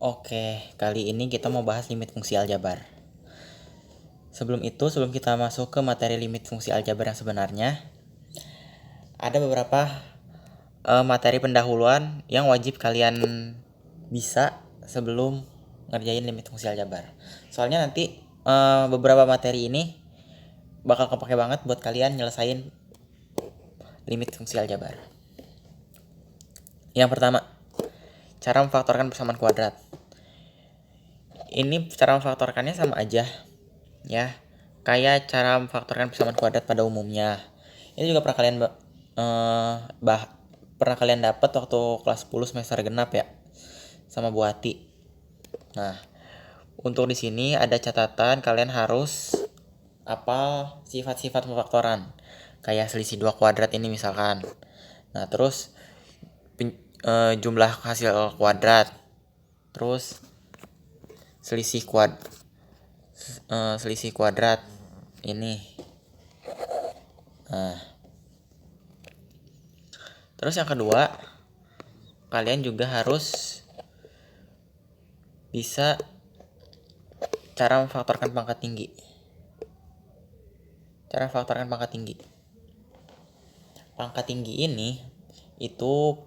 Oke, kali ini kita mau bahas limit fungsi aljabar. Sebelum kita masuk ke materi limit fungsi aljabar yang sebenarnya, ada beberapa materi pendahuluan yang wajib kalian bisa sebelum ngerjain limit fungsi aljabar. Soalnya nanti beberapa materi ini bakal kepake banget buat kalian nyelesain limit fungsi aljabar. Yang pertama, cara memfaktorkan persamaan kuadrat. Ini cara memfaktorkannya sama aja ya, kayak cara memfaktorkan persamaan kuadrat pada umumnya. Ini juga pernah kalian dapat waktu kelas 10 semester genap ya, sama Bu Ati. Nah, untuk di sini ada catatan, kalian harus apal sifat-sifat pemfaktoran, kayak selisih 2 kuadrat ini misalkan. Nah, terus jumlah hasil kuadrat, terus selisih kuadrat ini. Nah, terus yang kedua, kalian juga harus bisa cara memfaktorkan pangkat tinggi. Pangkat tinggi ini itu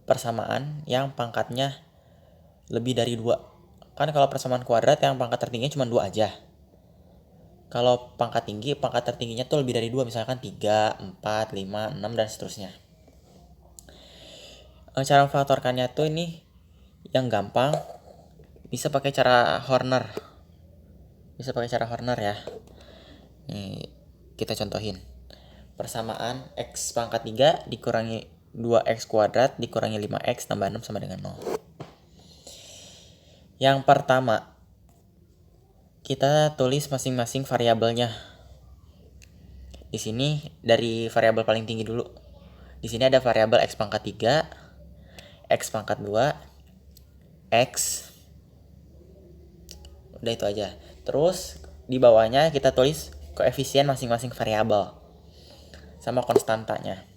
persamaan yang pangkatnya lebih dari 2. Kan kalau persamaan kuadrat yang pangkat tertingginya cuma 2 aja. Kalau pangkat tertingginya tuh lebih dari 2, misalkan 3, 4, 5, 6 dan seterusnya. Cara memfaktorkannya tuh ini yang gampang bisa pakai cara Horner. Ya. Nih, kita contohin. Persamaan X pangkat 3 dikurangi 2X kuadrat dikurangi 5X tambah 6 sama dengan 0. Yang pertama, kita tulis masing-masing variabelnya. Di sini dari variabel paling tinggi dulu. Di sini ada variabel X pangkat 3, X pangkat 2, X. Udah itu aja. Terus di bawahnya kita tulis koefisien masing-masing variabel sama konstantanya.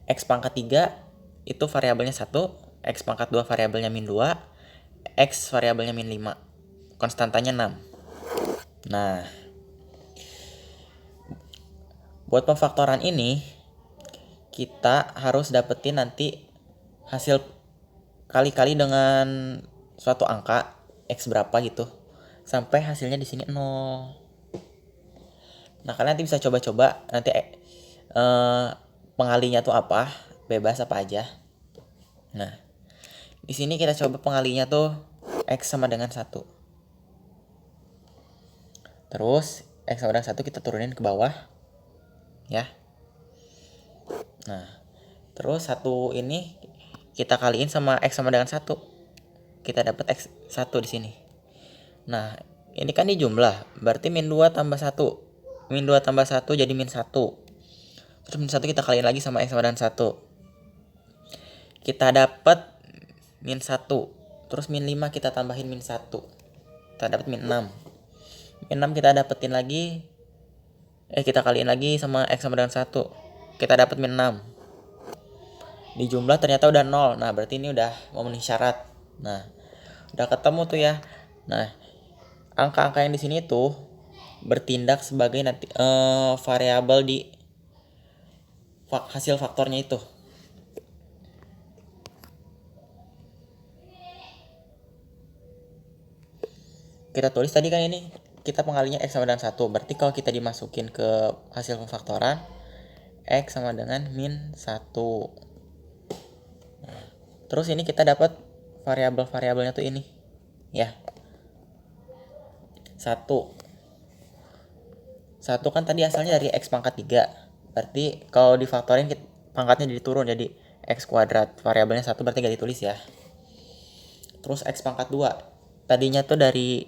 X pangkat 3 itu variabelnya 1, X pangkat 2 variabelnya min 2, X variabelnya min 5, konstantanya 6. Nah, buat pemfaktoran ini kita harus dapetin nanti hasil kali-kali dengan suatu angka X berapa gitu sampai hasilnya di sini 0. Nah, kalian nanti bisa coba-coba nanti pengalinya tuh apa, bebas apa aja. Nah, di sini kita coba pengalinya tuh X sama dengan 1. Terus X sama dengan 1 kita turunin ke bawah ya. Nah, terus 1 ini kita kaliin sama X sama dengan 1. Kita dapat X 1 di sini. Nah, ini kan dijumlah, berarti min 2 tambah 1. Min 2 tambah 1 jadi min 1. Terus min 1 kita kaliin lagi sama X sama dengan 1. Kita dapat min 1. Terus min 5 kita tambahin min 1. Kita dapat min 6. Min 6 kita dapetin lagi. Kita kaliin lagi sama X sama dengan 1. Kita dapat min 6. Di jumlah ternyata udah 0. Nah, berarti ini udah memenuhi syarat. Nah, udah ketemu tuh ya. Nah, angka-angka yang di sini tuh bertindak sebagai nanti variabel di hasil faktornya itu. Kita tulis tadi kan ini kita pengalinya X sama dengan 1. Berarti kalau kita dimasukin ke hasil pemfaktoran, X sama dengan min 1. Nah, terus ini kita dapat variabel-variabelnya tuh ini ya. 1 kan tadi asalnya dari X pangkat 3. Berarti kalau difaktorin pangkatnya jadi turun jadi X kuadrat. Variabelnya 1 berarti gak ditulis ya. Terus X pangkat 2 tadinya tuh dari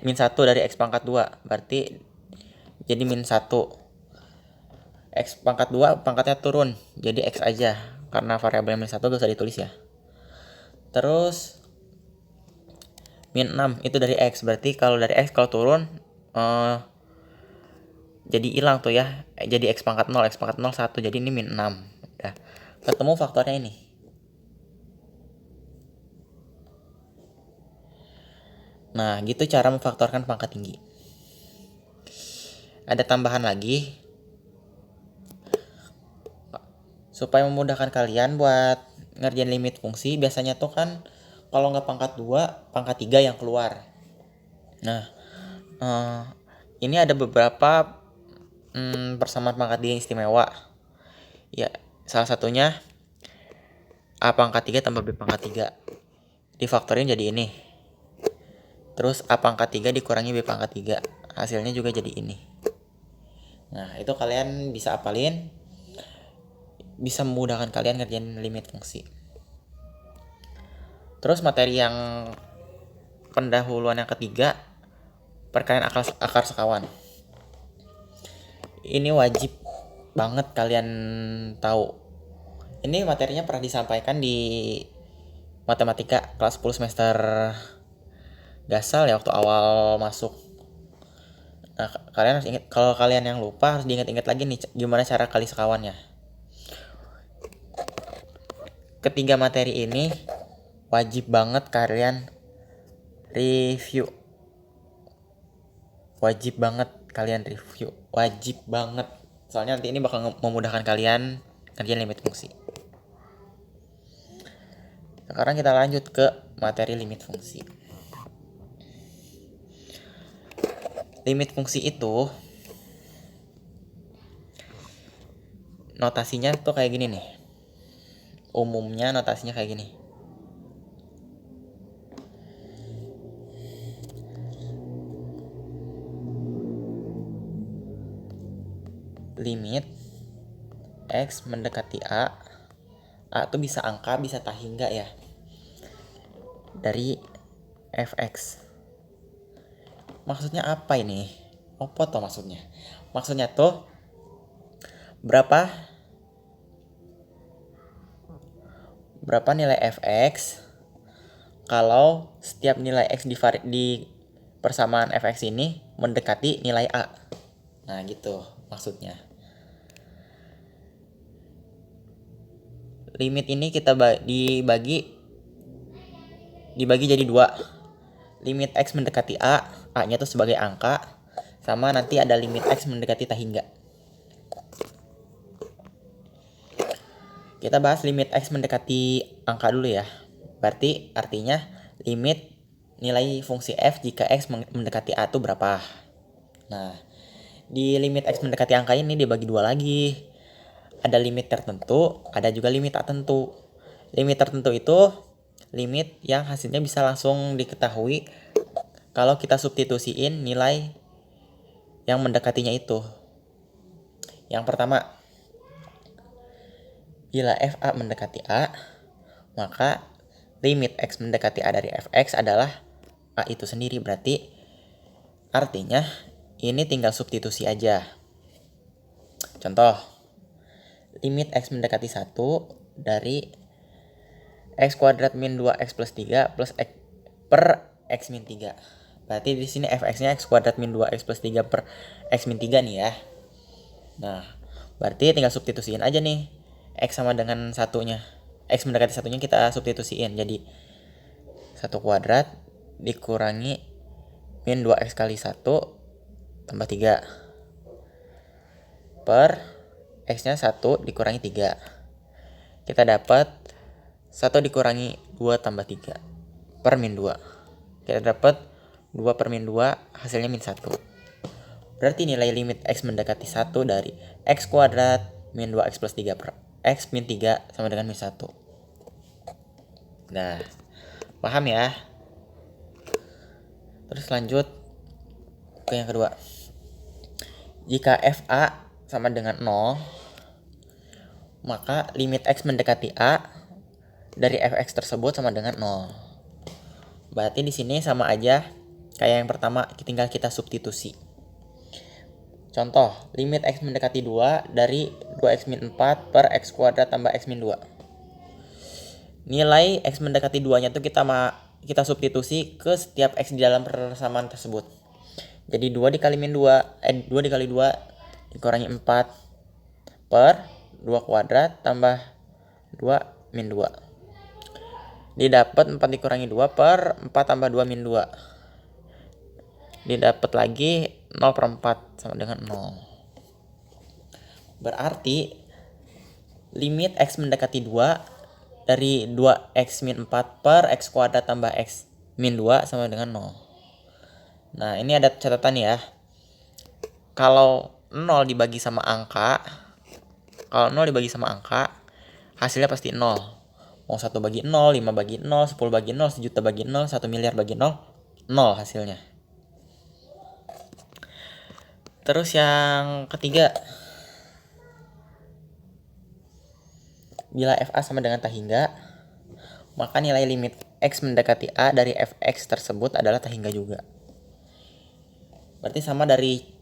min 1 dari X pangkat 2. Berarti jadi min 1. X pangkat 2 pangkatnya turun jadi X aja, karena variabelnya min 1 gak usah ditulis ya. Terus min 6 itu dari X. Berarti kalau dari X kalau turun jadi hilang tuh ya. Jadi X pangkat 0 1. Jadi ini min 6. Udah ketemu faktornya ini. Nah, gitu cara memfaktorkan pangkat tinggi. Ada tambahan lagi supaya memudahkan kalian buat ngerjain limit fungsi. Biasanya tuh kan kalau nggak pangkat 2, pangkat 3 yang keluar. Nah, ini ada beberapa persamaan pangkat 3 yang istimewa. Ya, salah satunya A pangkat 3 tambah B pangkat 3. Difaktorin jadi ini. Terus A pangkat 3 dikurangi B pangkat 3. Hasilnya juga jadi ini. Nah, itu kalian bisa apalin. Bisa memudahkan kalian ngerjain limit fungsi. Terus materi yang pendahuluan yang ketiga, perkalian akar sekawan. Ini wajib banget kalian tahu. Ini materinya pernah disampaikan di matematika kelas 10 semester Gasal ya, waktu awal masuk. Nah, kalian harus ingat, kalau kalian yang lupa harus diingat-ingat lagi nih gimana cara kali sekawannya. Ketiga materi ini wajib banget kalian review. Wajib banget kalian review. Wajib banget. Soalnya nanti ini bakal memudahkan kalian kerjaan limit fungsi. Sekarang kita lanjut ke materi limit fungsi. Limit fungsi itu notasinya tuh kayak gini nih. Umumnya notasinya kayak gini. Limit X mendekati A. A tuh bisa angka, bisa tahingga ya. Dari fx. Maksudnya apa ini? Apa tuh maksudnya? Maksudnya tuh berapa nilai fx kalau setiap nilai x di persamaan fx ini mendekati nilai A. Nah, gitu maksudnya. Limit ini kita dibagi jadi 2. Limit x mendekati A, A-nya tuh sebagai angka, sama nanti ada limit x mendekati tahingga. Kita bahas limit x mendekati angka dulu ya. Berarti artinya limit nilai fungsi f jika x mendekati A itu berapa. Nah, di limit x mendekati angka ini dibagi 2 lagi. Ada limit tertentu, ada juga limit tak tentu. Limit tertentu itu limit yang hasilnya bisa langsung diketahui kalau kita substitusiin nilai yang mendekatinya itu. Yang pertama, bila fa mendekati A, maka limit x mendekati A dari fx adalah A itu sendiri. Berarti artinya ini tinggal substitusi aja. Contoh, limit x mendekati 1 dari x kuadrat min 2x plus 3 plus x per x min 3. Berarti di sini fx-nya x kuadrat min 2x plus 3 per x min 3 nih ya. Nah, berarti tinggal substitusiin aja nih. X sama dengan satunya. X mendekati satunya kita substitusiin. Jadi 1 kuadrat dikurangi min 2x kali 1 tambah 3 per x-nya 1 dikurangi 3. Kita dapat 1 dikurangi 2 tambah 3 per min 2. Kita dapat 2 per min 2, hasilnya min 1. Berarti nilai limit x mendekati 1 dari x kuadrat min 2x plus 3 per x min 3 sama dengan min 1. Nah, paham ya? Terus lanjut ke yang kedua. Jika fa sama dengan 0, maka limit x mendekati A dari fx tersebut sama dengan 0. Berarti di sini sama aja kayak yang pertama, tinggal kita substitusi. Contoh, limit x mendekati 2 dari 2x min 4 per x kuadrat tambah x min 2. Nilai x mendekati 2-nya tuh kita substitusi ke setiap x di dalam persamaan tersebut. Jadi 2 dikali min 2, 2 dikali 2 dikurangi 4 per 2 kuadrat tambah 2 min 2. Didapat 4 dikurangi 2 per 4 tambah 2 min 2. didapat lagi 0/4 sama dengan 0. Berarti limit X mendekati 2 dari 2x min 4 per X kuadrat tambah X min 2 sama dengan 0. Nah ini ada catatan ya. Kalau 0 dibagi sama angka, hasilnya pasti 0. Mau 1 bagi 0, 5 bagi 0, 10 bagi 0, 1 juta bagi 0, 1 miliar bagi 0, 0 hasilnya. Terus yang ketiga, bila FA sama dengan tak hingga, maka nilai limit X mendekati A dari Fx tersebut adalah tak hingga juga. Berarti sama dari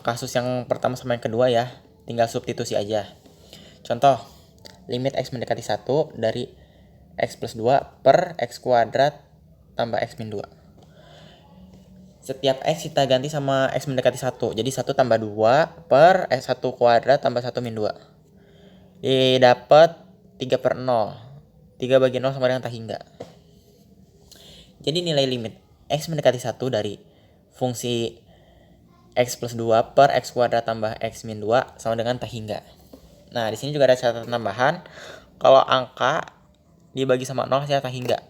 kasus yang pertama sama yang kedua ya, tinggal substitusi aja. Contoh, limit X mendekati 1 dari X plus 2 per X kuadrat tambah X min 2. Setiap X kita ganti sama X mendekati 1. Jadi 1 tambah 2 per X 1 kuadrat tambah 1 min 2. Didapat 3/0. 3 bagi 0 sama dengan tak hingga. Jadi nilai limit X mendekati 1 dari fungsi X plus 2 per X kuadrat tambah X min 2 sama dengan tak hingga. Nah, di sini juga ada catatan tambahan. Kalau angka dibagi sama 0 hasilnya tak hingga.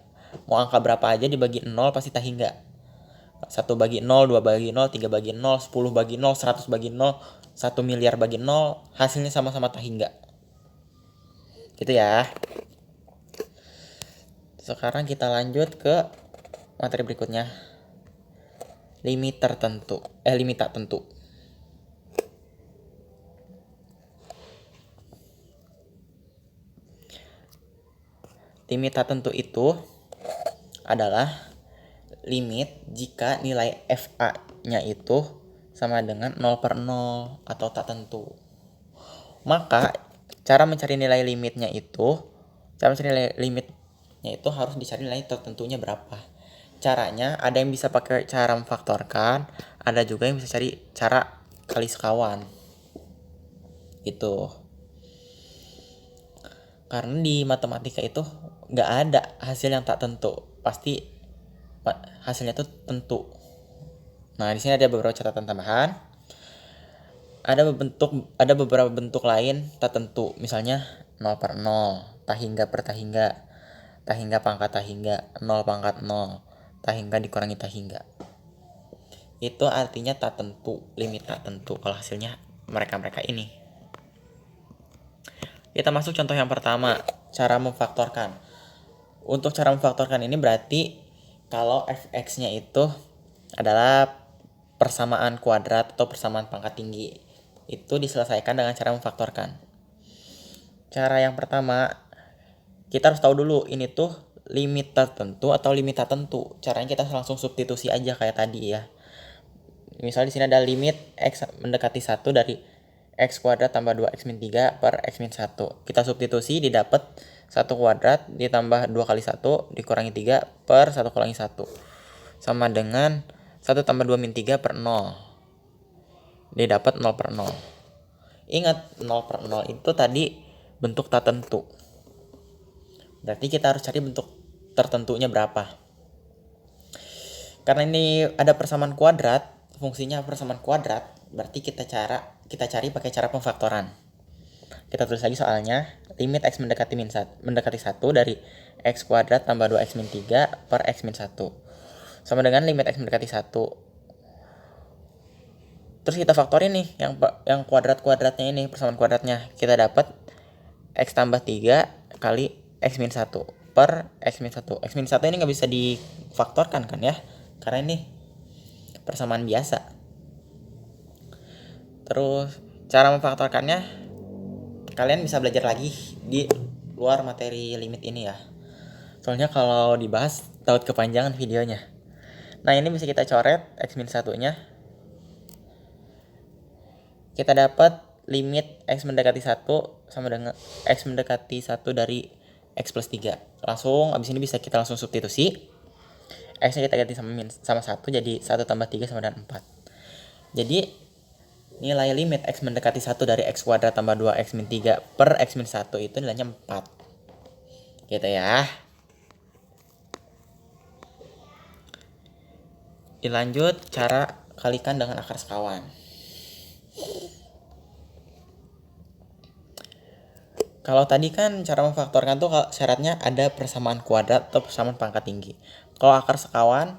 Mau angka berapa aja dibagi 0 pasti tak hingga. 1 bagi 0, 2 bagi 0, 3 bagi 0, 10 bagi 0, 100 bagi 0, 1 miliar bagi 0, hasilnya sama-sama tak hingga. Gitu ya. Sekarang kita lanjut ke materi berikutnya. Limit tak tentu. Limit tak tentu itu adalah limit jika nilai FA-nya itu sama dengan 0/0 atau tak tentu. Maka cara mencari nilai limitnya itu harus dicari nilai tertentunya berapa. Caranya ada yang bisa pakai cara memfaktorkan, ada juga yang bisa cari cara kali sekawan. Gitu. Karena di matematika itu nggak ada hasil yang tak tentu, pasti hasilnya itu tentu. Nah, di sini ada beberapa catatan tambahan. Ada beberapa bentuk lain tak tentu, misalnya 0/0, tak hingga per tak hingga pangkat tak hingga, 0 pangkat 0, tak hingga dikurangi tak hingga. Itu artinya tak tentu, limit tak tentu kalau hasilnya mereka ini. Kita masuk contoh yang pertama, cara memfaktorkan. Untuk cara memfaktorkan ini berarti kalau fx-nya itu adalah persamaan kuadrat atau persamaan pangkat tinggi, itu diselesaikan dengan cara memfaktorkan. Cara yang pertama, kita harus tahu dulu ini tuh limit tertentu atau limit tak tentu. Caranya kita langsung substitusi aja kayak tadi ya. Misal di sini ada limit X mendekati 1 dari X kuadrat tambah 2X min 3 per X min 1. Kita substitusi, didapat 1 kuadrat ditambah 2 kali 1 dikurangi 3 per 1 kurangi 1. Sama dengan 1 tambah 2 min 3 per 0. Didapat 0/0. Ingat 0/0 itu tadi bentuk tak tentu. Berarti kita harus cari bentuk tertentunya berapa. Karena ini ada persamaan kuadrat, fungsinya persamaan kuadrat, berarti kita cari pakai cara pemfaktoran. Kita tulis lagi soalnya, limit X mendekati 1 dari X kuadrat tambah 2X min 3 per X min 1 sama dengan limit X mendekati 1. Terus kita faktorin nih yang kuadratnya ini, persamaan kuadratnya. Kita dapat X tambah 3 kali X min 1 per X min 1. X min 1 ini nggak bisa difaktorkan kan ya, karena ini persamaan biasa. Terus cara memfaktorkannya kalian bisa belajar lagi di luar materi limit ini ya, soalnya kalau dibahas takut kepanjangan videonya. Nah, ini bisa kita coret X min 1 nya. Kita dapat limit X mendekati 1 sama dengan X mendekati 1 dari X plus 3. Langsung abis ini bisa kita langsung substitusi. X nya kita ganti sama 1, jadi 1 tambah 3 sama dengan 4. Jadi nilai limit X mendekati 1 dari X kuadrat tambah 2X min 3 per X min 1 itu nilainya 4. Gitu ya. Dilanjut cara kalikan dengan akar sekawan. Kalau tadi kan cara memfaktorkan tuh syaratnya ada persamaan kuadrat atau persamaan pangkat tinggi. Kalau akar sekawan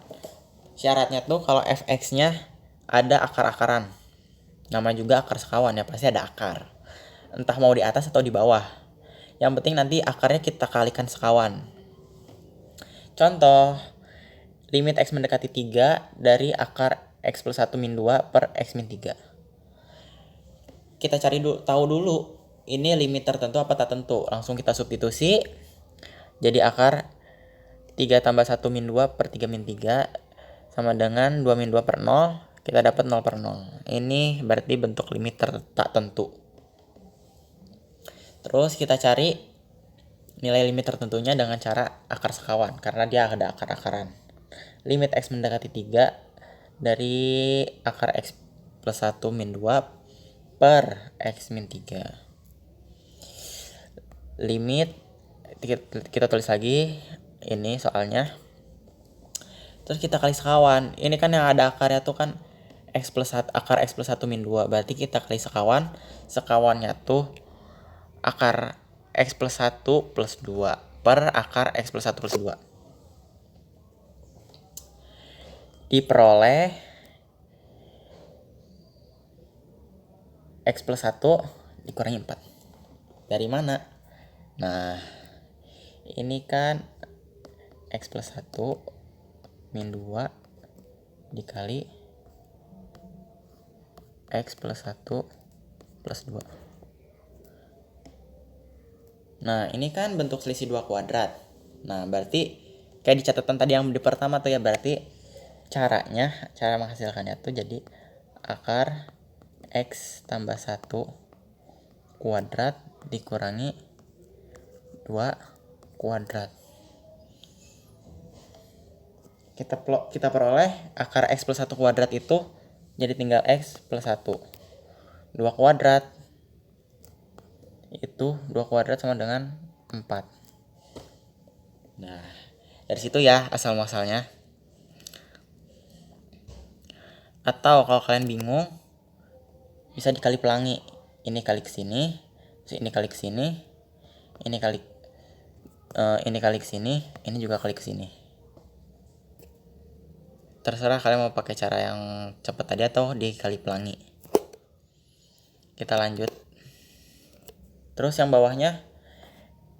syaratnya tuh kalau fx-nya ada akar-akaran. Namanya juga akar sekawan ya, pasti ada akar. Entah mau di atas atau di bawah. Yang penting nanti akarnya kita kalikan sekawan. Contoh, limit x mendekati 3 dari akar x plus 1 min 2 per x min 3. Kita cari dulu, tahu dulu ini limit tertentu apa tak tentu. Langsung kita substitusi. Jadi akar 3 tambah 1 min 2 per 3 min 3 sama dengan 2 min 2 per 0. Kita dapat 0 per 0. Ini berarti bentuk limit tak tentu. Terus kita cari nilai limit tertentunya dengan cara akar sekawan. Karena dia ada akar-akaran. Limit x mendekati 3 dari akar x plus 1 min 2 per x min 3. Limit kita tulis lagi ini soalnya. Terus kita kali sekawan. Ini kan yang ada akarnya tuh kan akar x plus 1 min 2. Berarti kita kali sekawan. Sekawannya tuh akar x plus 1 plus 2 per akar x plus 1 plus 2. Diperoleh x plus 1 dikurangi 4. Dari mana? Nah, ini kan x plus 1 min 2 dikali x plus 1 plus 2. Nah, ini kan bentuk selisih 2 kuadrat. Nah, berarti kayak di catatan tadi yang di pertama tuh ya, berarti cara menghasilkannya tuh jadi akar x tambah 1 kuadrat dikurangi 2 kuadrat. Kita peroleh akar x plus 1 kuadrat itu jadi tinggal x plus 1. 2 kuadrat itu 2 kuadrat sama dengan 4. Nah, dari situ ya asal muasalnya. Atau kalau kalian bingung bisa dikali pelangi. Ini kali ke sini, ini kali ke sini, ini kali ke sini, ini juga kali ke sini. Terserah kalian mau pakai cara yang cepat tadi atau dikali pelangi. Kita lanjut. Terus yang bawahnya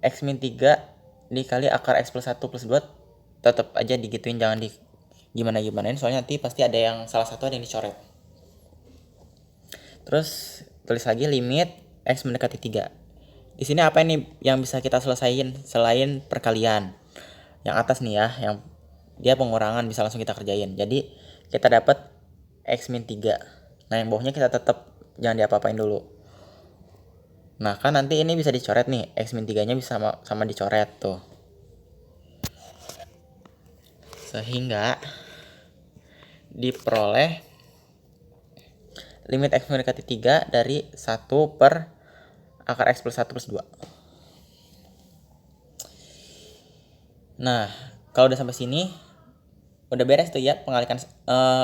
x min 3 dikali akar x plus 1 plus 2 tetap aja digituin, jangan di gimana-gimanain soalnya nanti pasti ada yang salah satu ada yang dicoret. Terus tulis lagi limit x mendekati 3. Di sini apa ini yang bisa kita selesaiin selain perkalian? Yang atas nih ya, yang dia pengurangan bisa langsung kita kerjain. Jadi kita dapat x min 3. Nah, yang bawahnya kita tetap jangan diapa-apain dulu. Nah, kan nanti ini bisa dicoret nih, x min 3 nya bisa sama dicoret tuh. Sehingga diperoleh limit x mendekati 3 dari 1 per akar x plus 1 plus 2. Nah, kalau udah sampai sini udah beres tuh ya pengalikan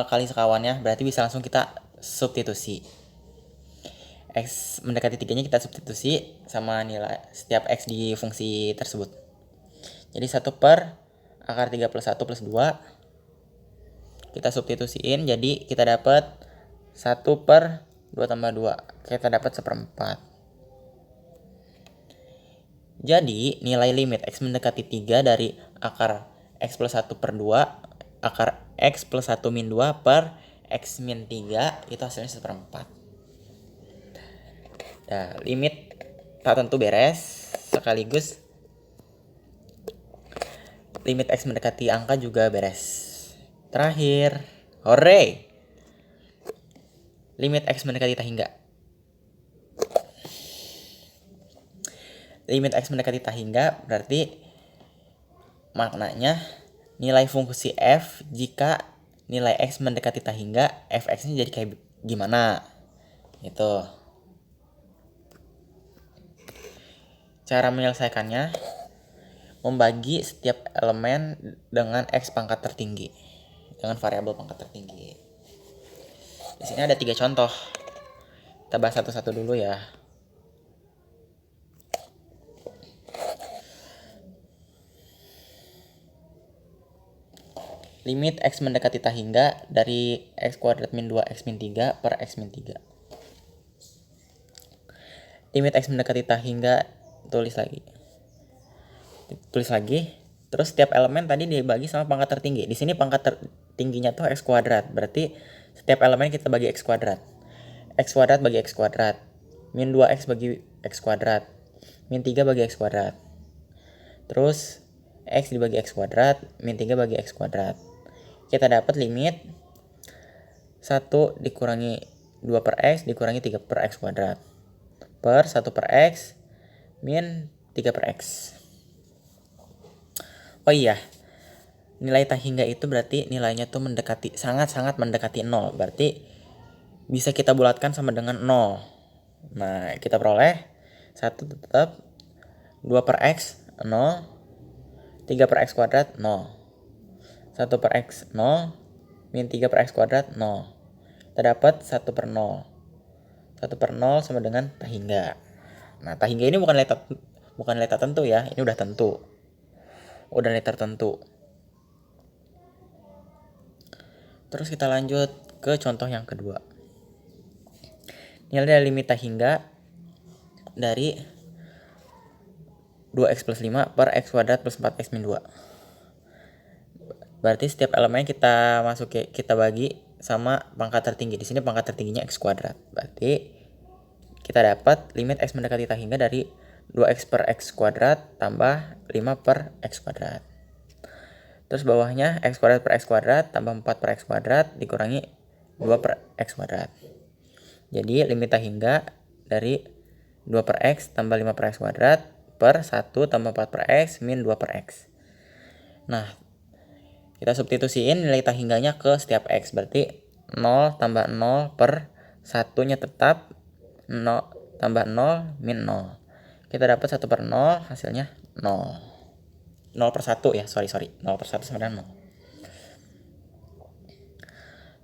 kali sekawannya, berarti bisa langsung kita substitusi. X mendekati 3-nya kita substitusi sama nilai setiap x di fungsi tersebut. Jadi 1 per akar 3 plus 1 plus 2 kita substitusiin, jadi kita dapat 1 per 2 tambah 2, kita dapat 1/4. Jadi nilai limit x mendekati 3 dari akar x plus 1 per 2 akar x plus 1 min 2 per x min 3 itu hasilnya 1/4. Nah, limit tak tentu beres, sekaligus limit x mendekati angka juga beres. Terakhir, hore! Limit x mendekati tak hingga. Limit x mendekati tak hingga berarti maknanya nilai fungsi f jika nilai x mendekati tak hingga, fx-nya jadi kayak gimana gitu. Cara menyelesaikannya membagi setiap elemen dengan x pangkat tertinggi. dengan variabel pangkat tertinggi. Di sini ada 3 contoh. Kita bahas satu-satu dulu ya. Limit x mendekati tak hingga dari x kuadrat min 2x min 3 per x min 3. Limit x mendekati tak hingga, tulis lagi. Terus setiap elemen tadi dibagi sama pangkat tertinggi. Di sini pangkat tertingginya tuh x kuadrat. Berarti setiap elemen kita bagi x kuadrat. X kuadrat bagi x kuadrat. Min 2x bagi x kuadrat. Min 3 bagi x kuadrat. Terus x dibagi x kuadrat, min 3 bagi x kuadrat. Kita dapat limit 1 dikurangi 2 per x dikurangi 3 per x kuadrat per 1 per x min 3 per x. Oh iya, nilai tak hingga itu berarti nilainya tuh mendekati, sangat-sangat mendekati 0. Berarti bisa kita bulatkan sama dengan 0. Nah, kita peroleh 1 tetap, 2 per x 0, 3 per x kuadrat 0, 1 per x 0, min 3 per x kuadrat 0. Kita dapat 1 per 0. 1 per 0 sama dengan tak hingga. Nah, tak hingga ini bukan nilai tak tentu ya, ini udah tentu. Udah nilai tertentu. Terus kita lanjut ke contoh yang kedua. Nilai dari limit tak hingga dari 2x plus 5 per x kuadrat plus 4x min 2. Berarti setiap elemen kita kita bagi sama pangkat tertinggi. Di sini pangkat tertingginya x kuadrat. Berarti kita dapat limit x mendekati tak hingga dari 2x per x kuadrat tambah 5 per x kuadrat. Terus bawahnya x kuadrat per x kuadrat tambah 4 per x kuadrat dikurangi 2 per x kuadrat. Jadi limit tak hingga dari 2 per x tambah 5 per x kuadrat per 1 tambah 4 per x min 2 per x. Nah, kita substitusiin nilai tak hingganya ke setiap x. Berarti 0 tambah 0 per 1-nya tetap 0 tambah 0 min 0. Kita dapat 1 per 0 hasilnya 0. 0 per 1 ya, sorry. 0 per 1 sama dengan 0.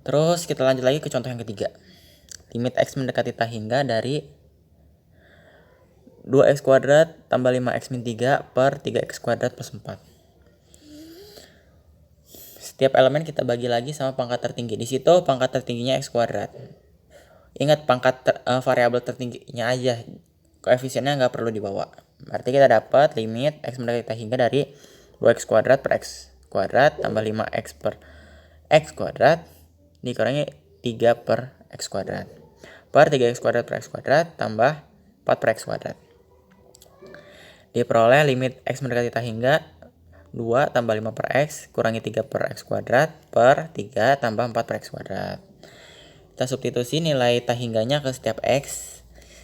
Terus kita lanjut lagi ke contoh yang ketiga. Limit x mendekati tak hingga dari 2x kuadrat tambah 5x min 3 per 3x kuadrat plus 4. Setiap elemen kita bagi lagi sama pangkat tertinggi. Di situ pangkat tertingginya x kuadrat. Ingat variabel tertingginya aja. Koefisiennya nggak perlu dibawa. Berarti kita dapat limit x mendekati tak hingga dari 2x kuadrat per x kuadrat tambah 5x per x kuadrat dikurangi 3 per x kuadrat per 3x kuadrat per x kuadrat tambah 4 per x kuadrat. Diperoleh limit x mendekati tak hingga 2 tambah 5 per x kurangi 3 per x kuadrat per 3 tambah 4 per x kuadrat. Kita substitusi nilai tak hingganya ke setiap x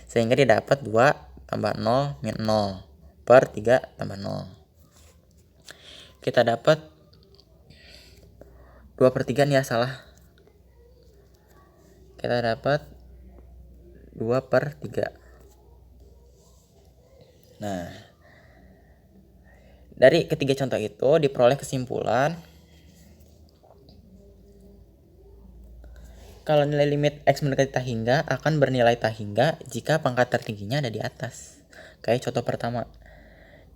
sehingga didapat 2 tambah 0 min 0 per 3 tambah 0. Kita dapat 2 per 3 nih ya, salah. Kita dapat 2 per 3. Nah, dari ketiga contoh itu diperoleh kesimpulan kalau nilai limit x mendekati tak hingga akan bernilai tak hingga jika pangkat tertingginya ada di atas. Kayak contoh pertama,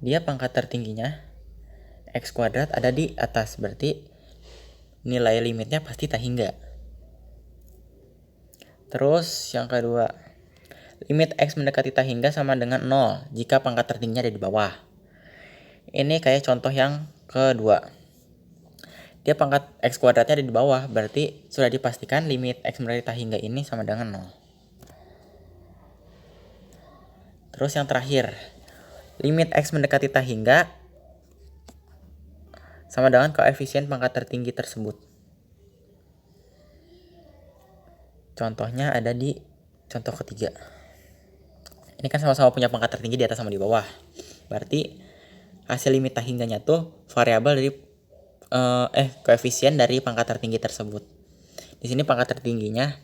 dia pangkat tertingginya x kuadrat ada di atas, berarti nilai limitnya pasti tak hingga. Terus yang kedua, limit x mendekati tak hingga sama dengan 0 jika pangkat tertingginya ada di bawah. Ini kayak contoh yang kedua. Dia pangkat x kuadratnya ada di bawah, berarti sudah dipastikan limit x mendekati tak hingga ini sama dengan 0. Terus yang terakhir, limit x mendekati tak hingga sama dengan koefisien pangkat tertinggi tersebut. Contohnya ada di contoh ketiga. Ini kan sama-sama punya pangkat tertinggi di atas sama di bawah. Berarti hasil limit tak hingganya tuh variabel dari koefisien dari pangkat tertinggi tersebut. Di sini pangkat tertingginya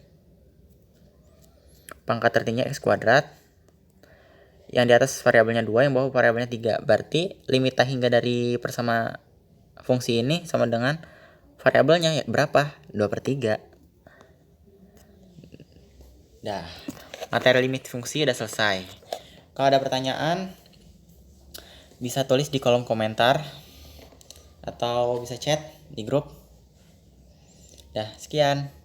x kuadrat. Yang di atas variabelnya 2, yang bawah variabelnya 3. Berarti limit tak hingga dari persama fungsi ini sama dengan variabelnya ya berapa? 2/3. Dah, materi limit fungsi udah selesai. Kalau ada pertanyaan, bisa tulis di kolom komentar atau bisa chat di grup. Dah, sekian.